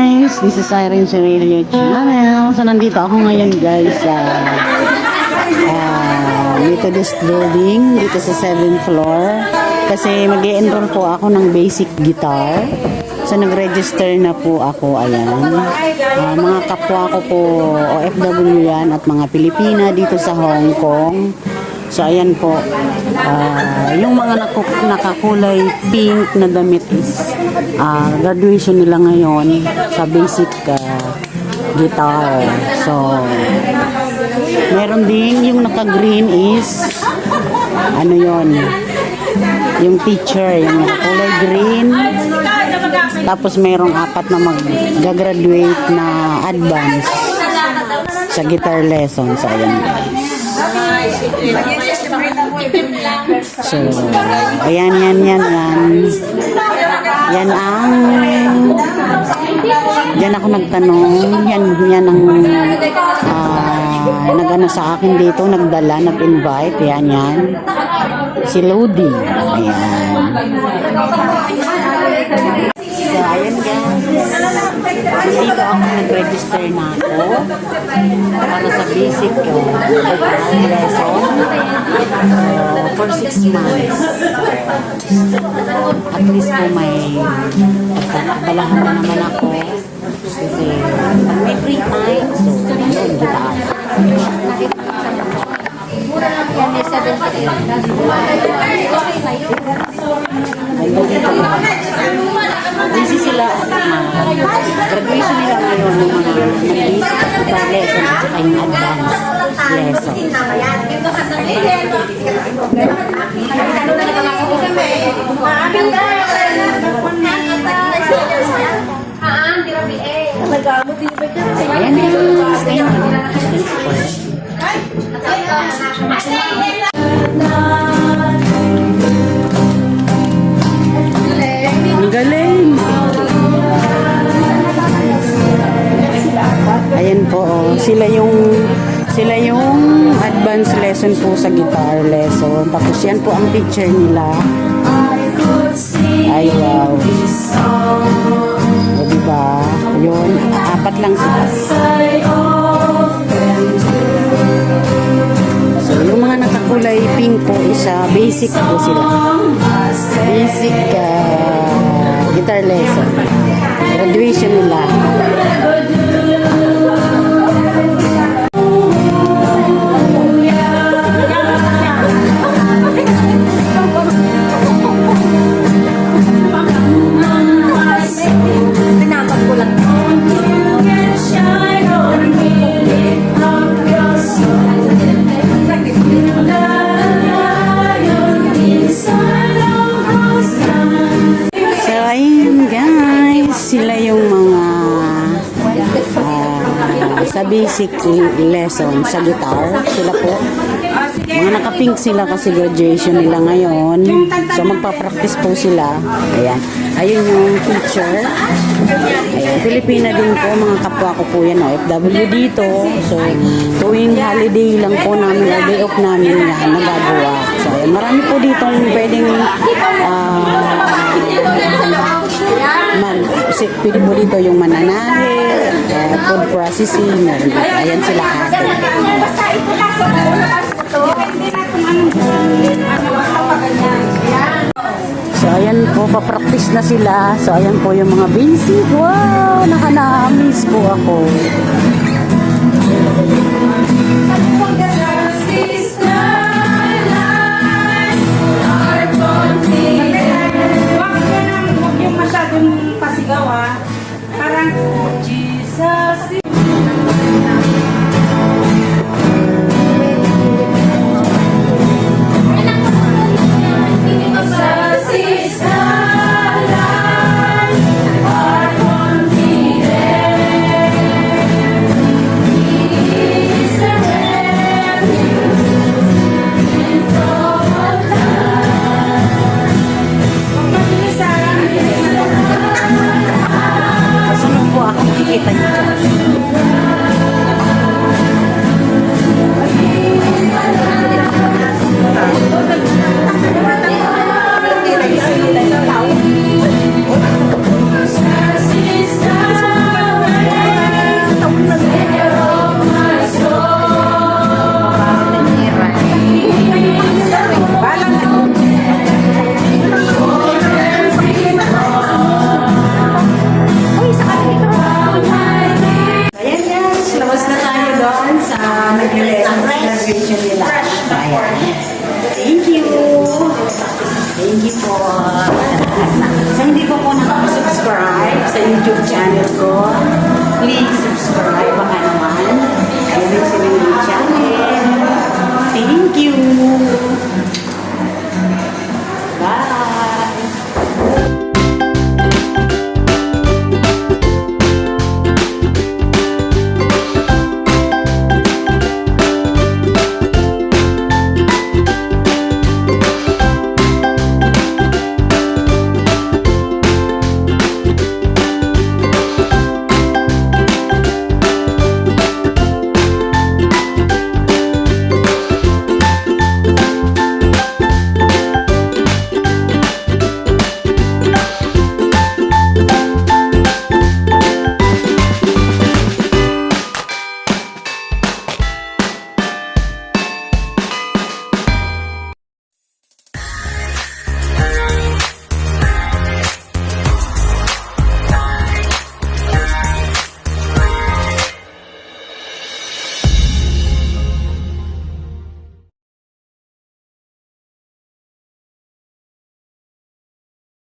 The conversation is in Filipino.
guys, this is Irene Cirilio Channel. So nandito ako ngayon guys sa Methodist Building dito sa 7th floor kasi mag-e-enroll po ako ng basic guitar. So nag-register na po ako, ayan. Mga kapwa ko po OFW yan at mga Pilipina dito sa Hong Kong. So ayan po, yung mga nakakulay pink na damit is graduation nila ngayon sa basic guitar. So meron din yung naka-green is ano yon, yung teacher, yung nakakulay green. Tapos merong 4 na mag-graduate na advance sa guitar lesson. So ayan guys. So, ayan, yan ako nagtanong, yan ang nag-ano sa akin dito, nagdala, nag-invite, yan, si Lodi, ayan. So, ayan guys, dito ako nag-register na ako para sa basic lesson for 6 months. At least po may pagkakabalahan na naman ako kasi pag may free time, so yun, gitaan. Busy sila graduation nila ngayon ng mga basic guitar lesson at saka yung advanced lesson. Ang galing! Ayan po, oh. Sila yung advanced lesson po sa guitar lesson. Tapos yan po ang teacher nila. Ay wow. O diba? Yun, 4 lang sila. So yung mga nakakulay pink po isa basic po sila. Basic guitar lesson. Graduation nila. Sila yung mga sa basic lesson sa guitar. Sila po mga naka-pink sila kasi graduation nila ngayon. So magpa-practice po sila. Ayan. Ayun yung teacher. Ayan. Pilipina din po. Mga kapwa ko po yan. OFW dito. So tuwing holiday lang po namin o day off namin yan nagagawa. So ayan. Marami po dito pwedeng pwede mo dito yung mananahe, food processing, ayan sila ate. So ayan po, papractice na sila. So ayan po yung mga basic. Wow, nakana-amaze po ako. Parang Jesus. Kita niyo. YouTube channel ko. Please subscribe baka naman. Ayan din sila yung channel. Thank you!